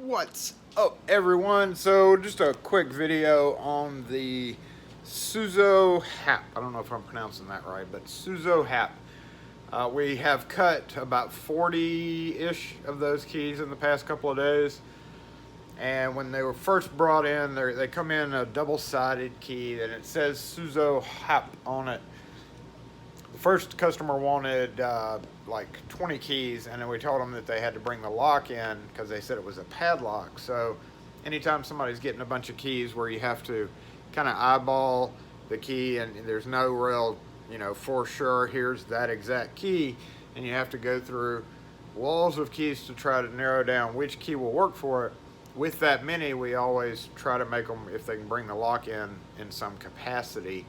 What's up, everyone? So just a quick video on the Suzo Happ. I don't know if I'm pronouncing that right, but Suzo Happ. We have cut about 40-ish of those keys in the past couple of days. And when they were first brought in, they come in a double-sided key, and it says Suzo Happ on it. The first customer wanted like 20 keys, and then we told them that they had to bring the lock in because they said it was a padlock. So anytime somebody's getting a bunch of keys where you have to kind of eyeball the key and there's no real, for sure here's that exact key, and you have to go through walls of keys to try to narrow down which key will work for it. With that many, we always try to make them, if they can bring the lock in some capacity,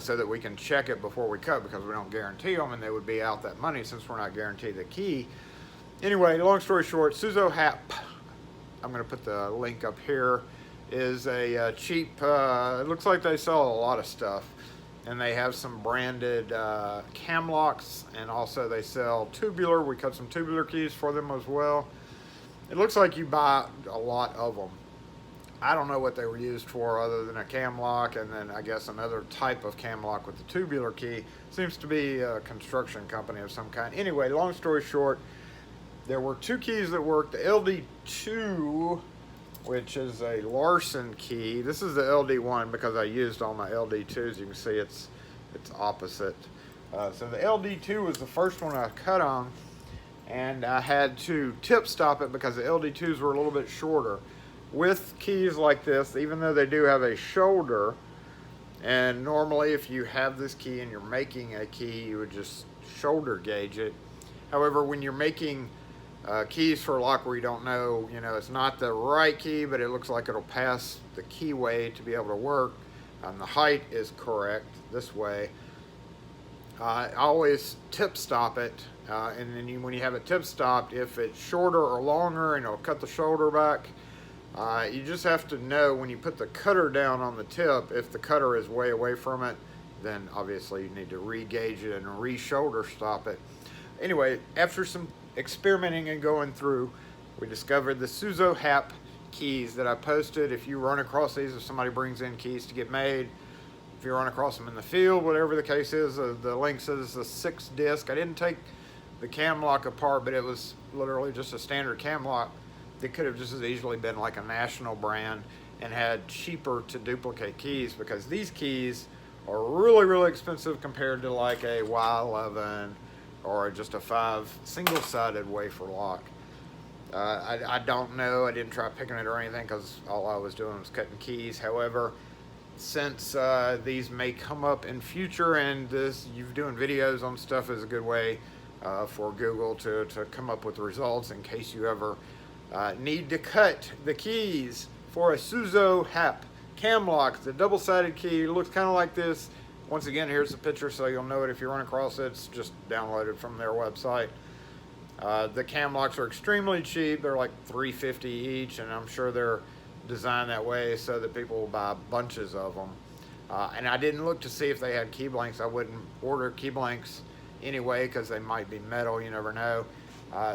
so that we can check it before we cut, because we don't guarantee them, and they would be out that money since we're not guaranteed the key. Anyway, long story short, Suzo Happ, I'm going to put the link up here, is a cheap, it looks like they sell a lot of stuff, and they have some branded cam locks, and also they sell tubular. We cut some tubular keys for them as well. It looks like you buy a lot of them. I don't know what they were used for other than a cam lock, and then I guess another type of cam lock with the tubular key. Seems to be a construction company of some kind. Anyway, long story short, there were two keys that worked. The LD2, which is a Larson key. This is the LD1 because I used all my LD2s. You can see it's opposite. So the LD2 was the first one I cut on, and I had to tip stop it because the LD2s were a little bit shorter. With keys like this, even though they do have a shoulder, and normally if you have this key and you're making a key, you would just shoulder gauge it. However, when you're making keys for a lock where you don't know, it's not the right key, but it looks like it'll pass the keyway to be able to work, and the height is correct this way, I always tip stop it, and then when you have it tip stopped, if it's shorter or longer and it'll cut the shoulder back, you just have to know when you put the cutter down on the tip, if the cutter is way away from it, then obviously you need to re-gauge it and re-shoulder stop it. Anyway, after some experimenting and going through, we discovered the Suzo Happ keys that I posted. If you run across these, if somebody brings in keys to get made, if you run across them in the field, whatever the case is, the link says a 6-disc. I didn't take the cam lock apart, but it was literally just a standard cam lock. They could have just as easily been like a national brand and had cheaper to duplicate keys, because these keys are really, really expensive compared to like a Y11 or just a 5 single-sided wafer lock. I don't know. I didn't try picking it or anything because all I was doing was cutting keys. However, since these may come up in future, and you doing videos on stuff is a good way for Google to come up with results in case you ever need to cut the keys for a Suzo Happ cam lock. The double-sided key looks kind of like this. Once again, here's the picture so you'll know it if you run across it. It's just downloaded from their website. The cam locks are extremely cheap. They're like $3.50 each, and I'm sure they're designed that way so that people will buy bunches of them. And I didn't look to see if they had key blanks. I wouldn't order key blanks anyway because they might be metal. You never know.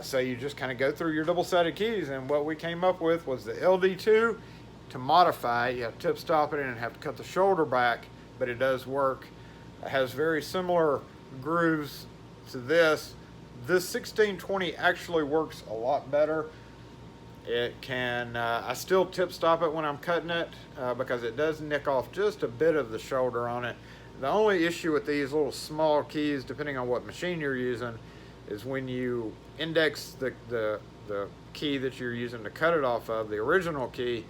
So you just kind of go through your double-sided keys, and what we came up with was the LD2. To modify, you have to tip stop it and have to cut the shoulder back, but it does work. It has very similar grooves to this. This 1620 actually works a lot better. It can, I still tip stop it when I'm cutting it because it does nick off just a bit of the shoulder on it. The only issue with these little small keys, depending on what machine you're using, is when you index the key that you're using to cut it off of, the original key,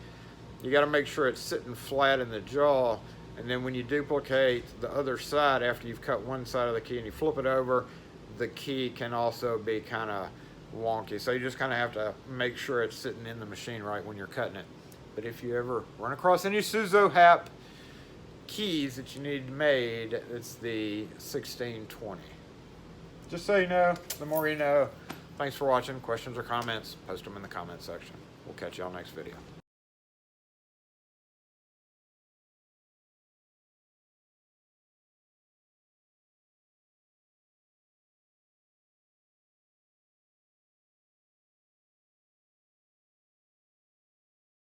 you got to make sure it's sitting flat in the jaw, and then when you duplicate the other side after you've cut one side of the key and you flip it over, the key can also be kind of wonky. So you just kind of have to make sure it's sitting in the machine right when you're cutting it. But if you ever run across any Suzo Happ keys that you need made, it's the 1620. Just so you know, the more you know. Thanks for watching. Questions or comments, post them in the comment section. We'll catch y'all next video.